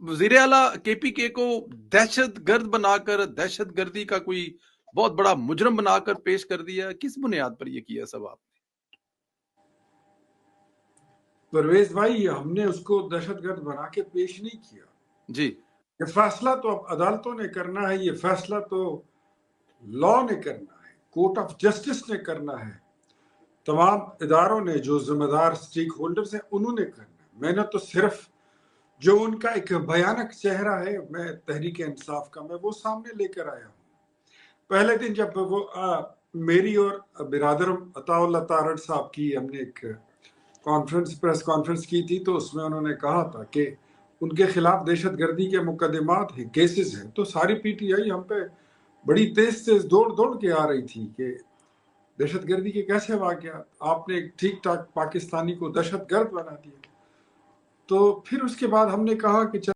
वजीर आला KPK को दहशत गर्द बनाकर दहशत गर्दी का कोई बहुत बड़ा मुजरम बनाकर पेश कर दिया, किस बुनियाद पर ये किया सब आपने? परवेज भाई, हमने उसको दहशतगर्द बना के पेश नहीं किया जी। ये फैसला तो अब अदालतों ने करना है, ये फैसला तो लॉ ने करना है, कोर्ट ऑफ जस्टिस ने करना है, तमाम इदारों ने जो जिम्मेदार स्टेक होल्डर्स हैं उन्होंने करना है। मैंने तो सिर्फ जो उनका एक भयानक चेहरा है मैं तहरीक इंसाफ का, मैं वो सामने लेकर आया हूँ। पहले दिन जब वो मेरी और बिरादरम अताउल्लाह तारड़ साहब की हमने एक प्रेस कॉन्फ्रेंस की थी, तो उसमें उन्होंने कहा था कि उनके खिलाफ दहशत गर्दी के मुकदमात हैं, केसेस हैं। तो सारी PTI हम पे बड़ी तेज दौड़ दौड़ के आ रही थी कि दहशत गर्दी के कैसे वाक़यात, आपने एक ठीक ठाक पाकिस्तानी को दहशत गर्द बना दिया। तो फिर उसके बाद हमने कहा कि